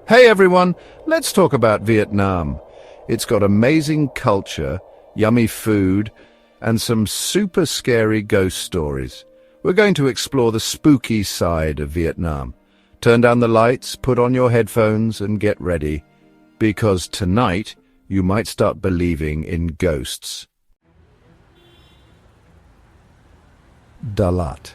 Hey everyone, let's talk about Vietnam. It's got amazing culture, yummy food, and some super scary ghost stories. We're going to explore the spooky side of Vietnam. Turn down the lights, put on your headphones, and get ready, because tonight you might start believing in ghosts. Dalat.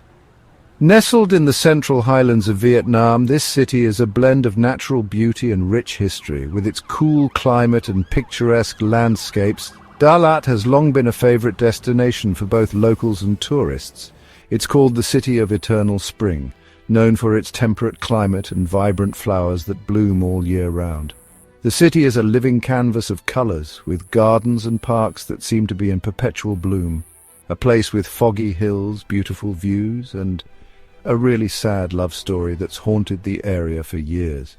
Nestled in the central highlands of Vietnam, this city is a blend of natural beauty and rich history. With its cool climate and picturesque landscapes, Dalat has long been a favorite destination for both locals and tourists. It's called the City of Eternal Spring, known for its temperate climate and vibrant flowers that bloom all year round. The city is a living canvas of colors, with gardens and parks that seem to be in perpetual bloom. A place with foggy hills, beautiful views, and a really sad love story that's haunted the area for years.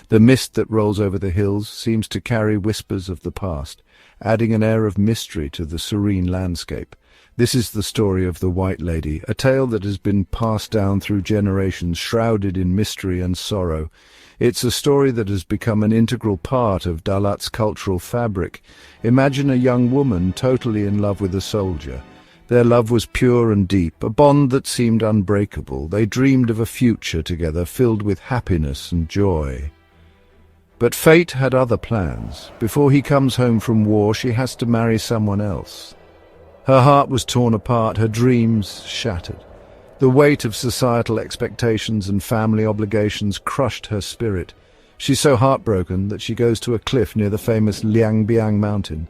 The mist that rolls over the hills seems to carry whispers of the past, adding an air of mystery to the serene landscape. This is the story of the White Lady, a tale that has been passed down through generations, shrouded in mystery and sorrow. It's a story that has become an integral part of Dalat's cultural fabric. Imagine a young woman totally in love with a soldier. Their love was pure and deep, a bond that seemed unbreakable. They dreamed of a future together filled with happiness and joy. But fate had other plans. Before he comes home from war, she has to marry someone else. Her heart was torn apart, her dreams shattered. The weight of societal expectations and family obligations crushed her spirit. She's so heartbroken that she goes to a cliff near the famous Liang Biang mountain.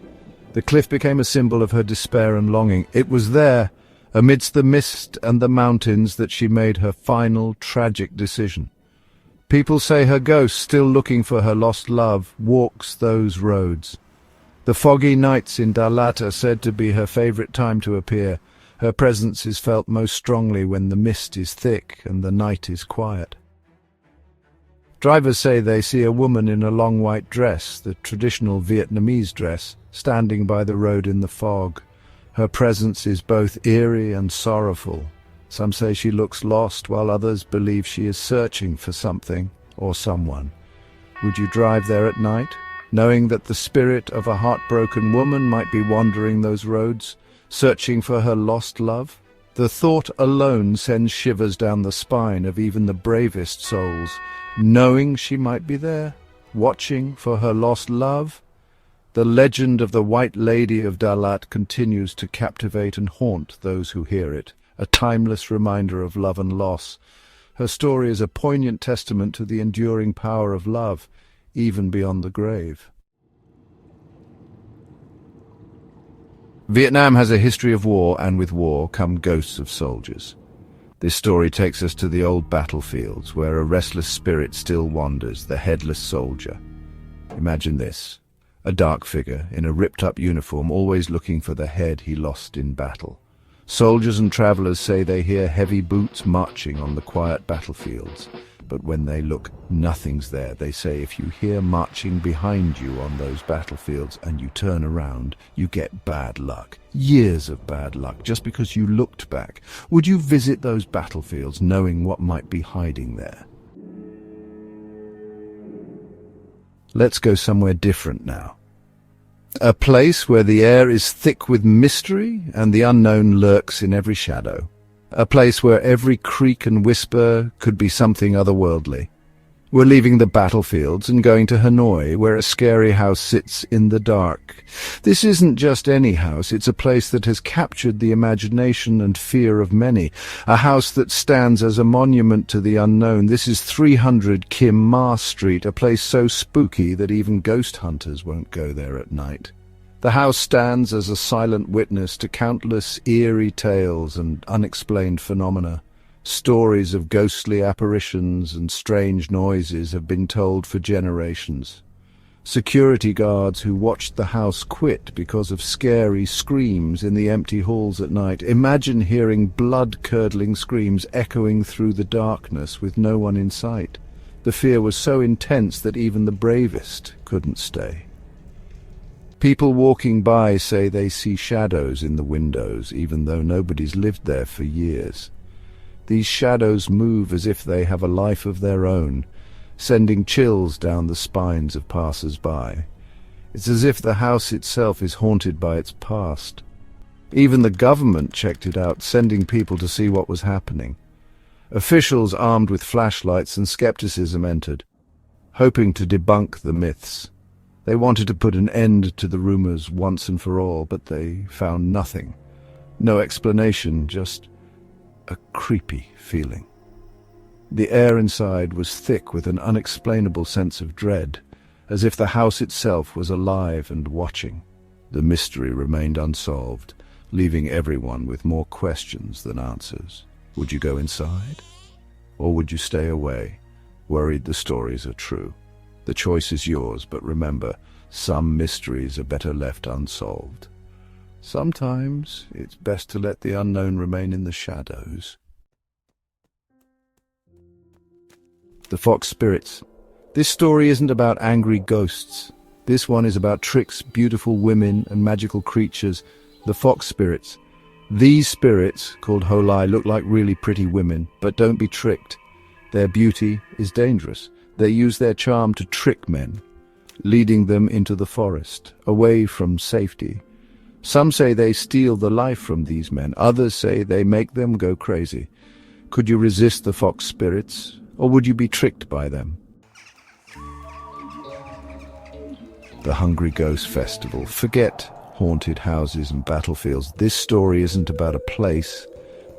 The cliff became a symbol of her despair and longing. It was there, amidst the mist and the mountains, that she made her final, tragic decision. People say her ghost, still looking for her lost love, walks those roads. The foggy nights in Dalat are said to be her favorite time to appear. Her presence is felt most strongly when the mist is thick and the night is quiet. Drivers say they see a woman in a long white dress, the traditional Vietnamese dress, standing by the road in the fog. Her presence is both eerie and sorrowful. Some say she looks lost, while others believe she is searching for something or someone. Would you drive there at night, knowing that the spirit of a heartbroken woman might be wandering those roads, searching for her lost love? The thought alone sends shivers down the spine of even the bravest souls, knowing she might be there, watching for her lost love. The legend of the White Lady of Dalat continues to captivate and haunt those who hear it, a timeless reminder of love and loss. Her story is a poignant testament to the enduring power of love, even beyond the grave. Vietnam has a history of war, and with war come ghosts of soldiers. This story takes us to the old battlefields, where a restless spirit still wanders, the headless soldier. Imagine this: a dark figure in a ripped-up uniform, always looking for the head he lost in battle. Soldiers and travelers say they hear heavy boots marching on the quiet battlefields, but when they look, nothing's there. They say if you hear marching behind you on those battlefields and you turn around, you get bad luck. Years of bad luck, just because you looked back. Would you visit those battlefields knowing what might be hiding there? Let's go somewhere different now. A place where the air is thick with mystery and the unknown lurks in every shadow. A place where every creak and whisper could be something otherworldly. We're leaving the battlefields and going to Hanoi, where a scary house sits in the dark. This isn't just any house, it's a place that has captured the imagination and fear of many. A house that stands as a monument to the unknown. This is 300 Kim Ma Street, a place so spooky that even ghost hunters won't go there at night. The house stands as a silent witness to countless eerie tales and unexplained phenomena. Stories of ghostly apparitions and strange noises have been told for generations. Security guards who watched the house quit because of scary screams in the empty halls at night. Imagine hearing blood-curdling screams echoing through the darkness with no one in sight. The fear was so intense that even the bravest couldn't stay. People walking by say they see shadows in the windows, even though nobody's lived there for years. These shadows move as if they have a life of their own. sending chills down the spines of passers-by. It's as if the house itself is haunted by its past. Even the government checked it out, sending people to see what was happening. Officials armed with flashlights and skepticism entered, hoping to debunk the myths. They wanted to put an end to the rumors once and for all, but they found nothing. No explanation, just a creepy feeling. The air inside was thick with an unexplainable sense of dread, as if the house itself was alive and watching. The mystery remained unsolved, leaving everyone with more questions than answers. Would you go inside? Or would you stay away, worried the stories are true? The choice is yours, but remember, some mysteries are better left unsolved. Sometimes it's best to let the unknown remain in the shadows. The Fox Spirits. This story isn't about angry ghosts. This one is about tricks, beautiful women, and magical creatures. The Fox Spirits. These spirits, called Holai, look like really pretty women, but don't be tricked. Their beauty is dangerous. They use their charm to trick men, leading them into the forest, away from safety. Some say they steal the life from these men. Others say they make them go crazy. Could you resist the Fox Spirits, or would you be tricked by them? The Hungry Ghost Festival. Forget haunted houses and battlefields. This story isn't about a place,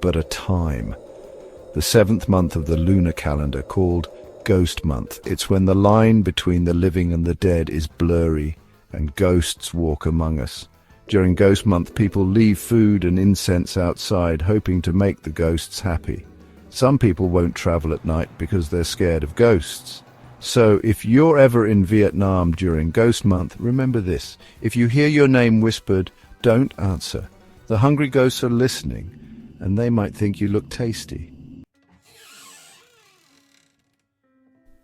but a time. The 7th month of the lunar calendar, called Ghost Month. It's when the line between the living and the dead is blurry, and ghosts walk among us. During Ghost Month, people leave food and incense outside, hoping to make the ghosts happy. Some people won't travel at night because they're scared of ghosts. So if you're ever in Vietnam during Ghost Month, remember this. If you hear your name whispered, don't answer. The hungry ghosts are listening, and they might think you look tasty.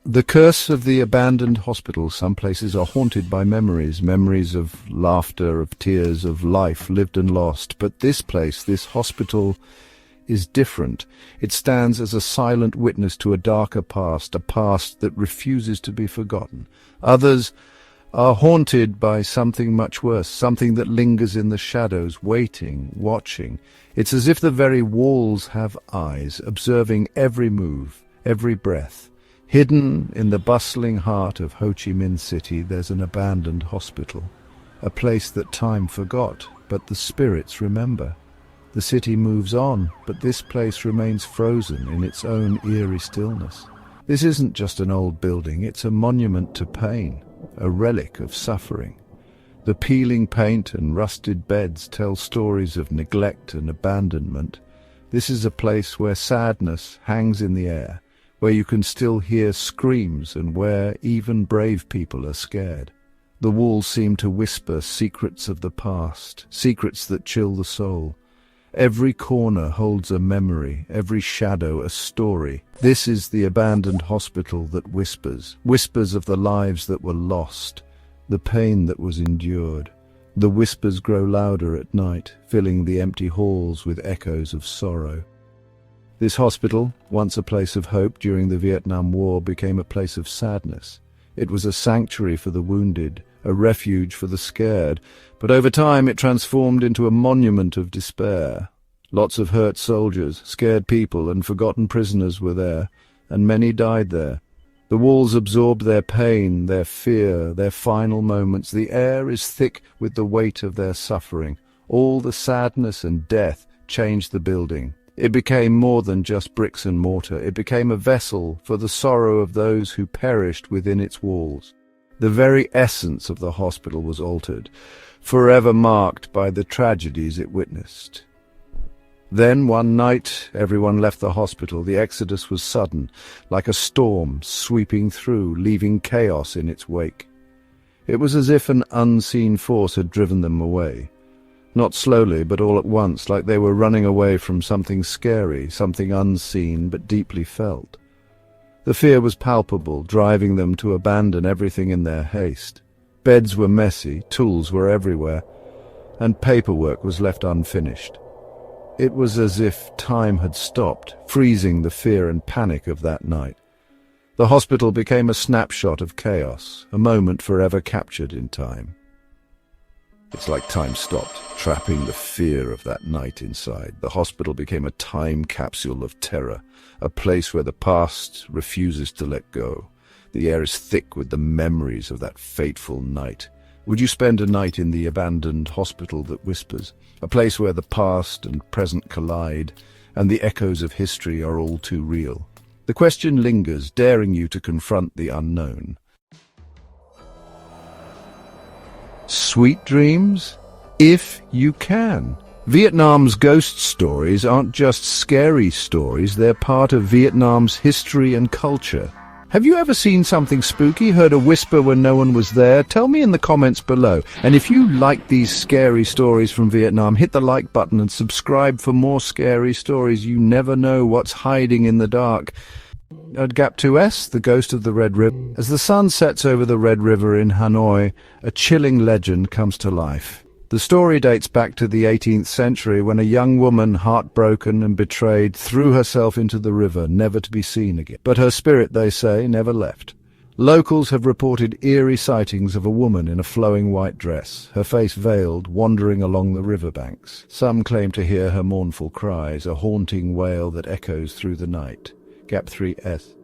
The curse of the abandoned hospital. Some places are haunted by memories of laughter, of tears, of life lived and lost. But this place, this hospital, is different. It stands as a silent witness to a darker past, a past that refuses to be forgotten. Others are haunted by something much worse, something that lingers in the shadows, waiting, watching. It's as if the very walls have eyes, observing every move, every breath. Hidden in the bustling heart of Ho Chi Minh City, there's an abandoned hospital, a place that time forgot, but the spirits remember. The city moves on, but this place remains frozen in its own eerie stillness. This isn't just an old building, it's a monument to pain, a relic of suffering. The peeling paint and rusted beds tell stories of neglect and abandonment. This is a place where sadness hangs in the air, where you can still hear screams and where even brave people are scared. The walls seem to whisper secrets of the past, secrets that chill the soul. Every corner holds a memory, every shadow a story. This is the abandoned hospital that whispers of the lives that were lost, the pain that was endured. The whispers grow louder at night, filling the empty halls with echoes of sorrow. This hospital, once a place of hope during the Vietnam War, became a place of sadness. It was a sanctuary for the wounded, a refuge for the scared, but over time it transformed into a monument of despair. Lots of hurt soldiers, scared people, and forgotten prisoners were there, and many died there. The walls absorbed their pain, their fear, their final moments. The air is thick with the weight of their suffering. All the sadness and death changed the building. It became more than just bricks and mortar. It became a vessel for the sorrow of those who perished within its walls. The very essence of the hospital was altered, forever marked by the tragedies it witnessed. Then, one night, everyone left the hospital. The exodus was sudden, like a storm sweeping through, leaving chaos in its wake. It was as if an unseen force had driven them away. Not slowly, but all at once, like they were running away from something scary, something unseen but deeply felt. The fear was palpable, driving them to abandon everything in their haste. Beds were messy, tools were everywhere, and paperwork was left unfinished. It was as if time had stopped, freezing the fear and panic of that night. The hospital became a snapshot of chaos, a moment forever captured in time. It's like time stopped, trapping the fear of that night inside. The hospital became a time capsule of terror, a place where the past refuses to let go. The air is thick with the memories of that fateful night. Would you spend a night in the abandoned hospital that whispers? A place where the past and present collide, and the echoes of history are all too real. The question lingers, daring you to confront the unknown. Sweet dreams? If you can. Vietnam's ghost stories aren't just scary stories, they're part of Vietnam's history and culture. Have you ever seen something spooky, heard a whisper when no one was there? Tell me in the comments below. And if you like these scary stories from Vietnam, hit the like button and subscribe for more scary stories. You never know what's hiding in the dark. At Gap 2S, the ghost of the Red River. As the sun sets over the Red River in Hanoi, a chilling legend comes to life. The story dates back to the 18th century when a young woman, heartbroken and betrayed, threw herself into the river, never to be seen again. But her spirit, they say, never left. Locals have reported eerie sightings of a woman in a flowing white dress, her face veiled, wandering along the riverbanks. Some claim to hear her mournful cries, a haunting wail that echoes through the night. Gap 3S.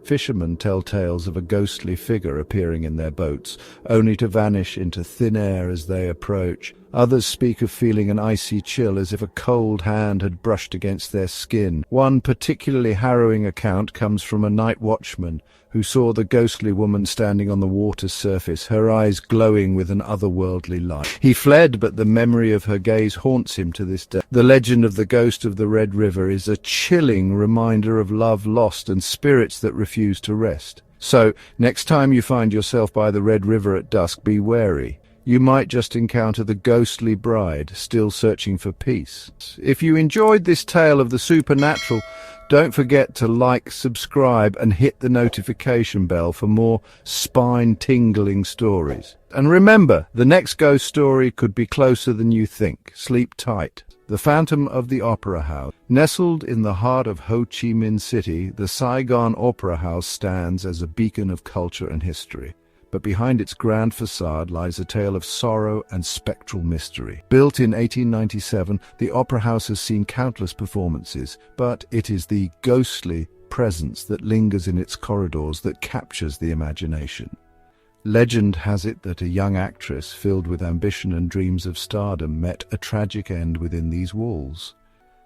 Fishermen tell tales of a ghostly figure appearing in their boats, only to vanish into thin air as they approach. Others speak of feeling an icy chill as if a cold hand had brushed against their skin. One particularly harrowing account comes from a night watchman who saw the ghostly woman standing on the water's surface, her eyes glowing with an otherworldly light. He fled, but the memory of her gaze haunts him to this day. The legend of the ghost of the Red River is a chilling reminder of love lost and spirits that refuse to rest. So, next time you find yourself by the Red River at dusk, be wary. You might just encounter the ghostly bride, still searching for peace. If you enjoyed this tale of the supernatural, don't forget to like, subscribe, and hit the notification bell for more spine-tingling stories. And remember, the next ghost story could be closer than you think. Sleep tight. The Phantom of the Opera House. Nestled in the heart of Ho Chi Minh City, the Saigon Opera House stands as a beacon of culture and history. But behind its grand facade lies a tale of sorrow and spectral mystery. Built in 1897, the Opera House has seen countless performances, but it is the ghostly presence that lingers in its corridors that captures the imagination. Legend has it that a young actress filled with ambition and dreams of stardom met a tragic end within these walls.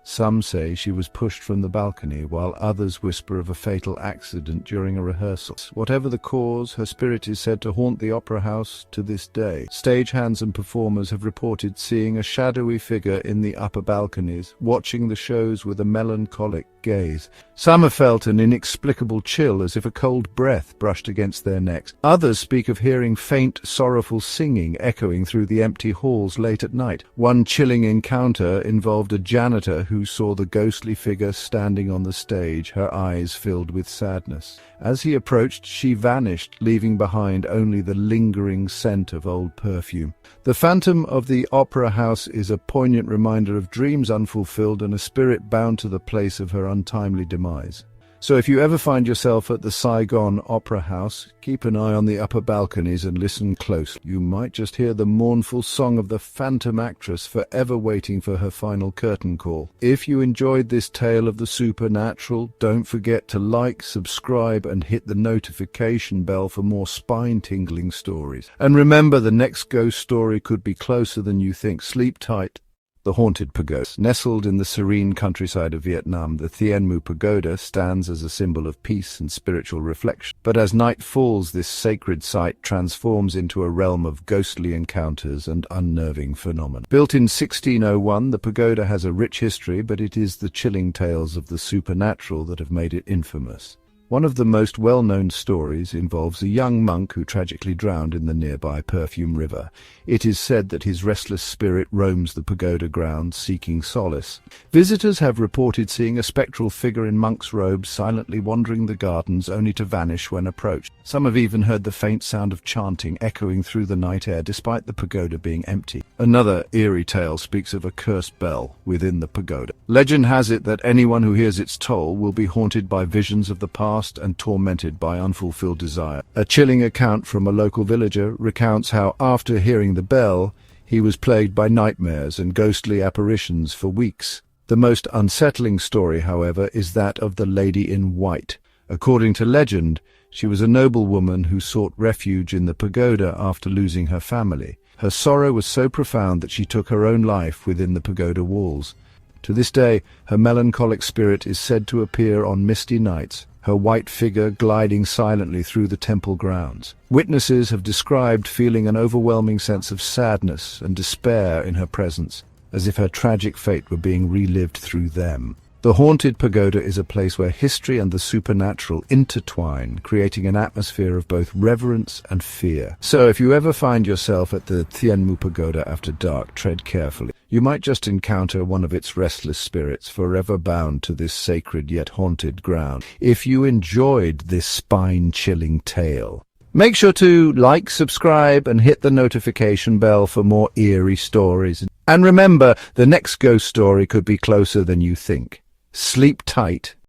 Some say she was pushed from the balcony, while others whisper of a fatal accident during a rehearsal. Whatever the cause, her spirit is said to haunt the opera house to this day. Stagehands and performers have reported seeing a shadowy figure in the upper balconies, watching the shows with a melancholic gaze. Some have felt an inexplicable chill, as if a cold breath brushed against their necks. Others speak of hearing faint, sorrowful singing echoing through the empty halls late at night. One chilling encounter involved a janitor who saw the ghostly figure standing on the stage, her eyes filled with sadness. As he approached, she vanished, leaving behind only the lingering scent of old perfume. The Phantom of the Opera House is a poignant reminder of dreams unfulfilled and a spirit bound to the place of her untimely demise. So if you ever find yourself at the Saigon Opera House, keep an eye on the upper balconies and listen close. You might just hear the mournful song of the phantom actress forever waiting for her final curtain call. If you enjoyed this tale of the supernatural, don't forget to like, subscribe, and hit the notification bell for more spine-tingling stories. And remember, the next ghost story could be closer than you think. Sleep tight. The Haunted Pagoda. Nestled in the serene countryside of Vietnam, the Thien Mu Pagoda stands as a symbol of peace and spiritual reflection. But as night falls, this sacred site transforms into a realm of ghostly encounters and unnerving phenomena. Built in 1601, the pagoda has a rich history, but it is the chilling tales of the supernatural that have made it infamous. One of the most well-known stories involves a young monk who tragically drowned in the nearby Perfume River. It is said that his restless spirit roams the pagoda grounds seeking solace. Visitors have reported seeing a spectral figure in monk's robes silently wandering the gardens only to vanish when approached. Some have even heard the faint sound of chanting echoing through the night air despite the pagoda being empty. Another eerie tale speaks of a cursed bell within the pagoda. Legend has it that anyone who hears its toll will be haunted by visions of the past lost and tormented by unfulfilled desire. A chilling account from a local villager recounts how, after hearing the bell, he was plagued by nightmares and ghostly apparitions for weeks. The most unsettling story, however, is that of the Lady in White. According to legend, she was a noblewoman who sought refuge in the pagoda after losing her family. Her sorrow was so profound that she took her own life within the pagoda walls. To this day, her melancholic spirit is said to appear on misty nights, her white figure gliding silently through the temple grounds. Witnesses have described feeling an overwhelming sense of sadness and despair in her presence, as if her tragic fate were being relived through them. The haunted pagoda is a place where history and the supernatural intertwine, creating an atmosphere of both reverence and fear. So if you ever find yourself at the Thien Mu Pagoda after dark, tread carefully. You might just encounter one of its restless spirits, forever bound to this sacred yet haunted ground. If you enjoyed this spine-chilling tale, make sure to like, subscribe, and hit the notification bell for more eerie stories. And remember, the next ghost story could be closer than you think. Sleep tight.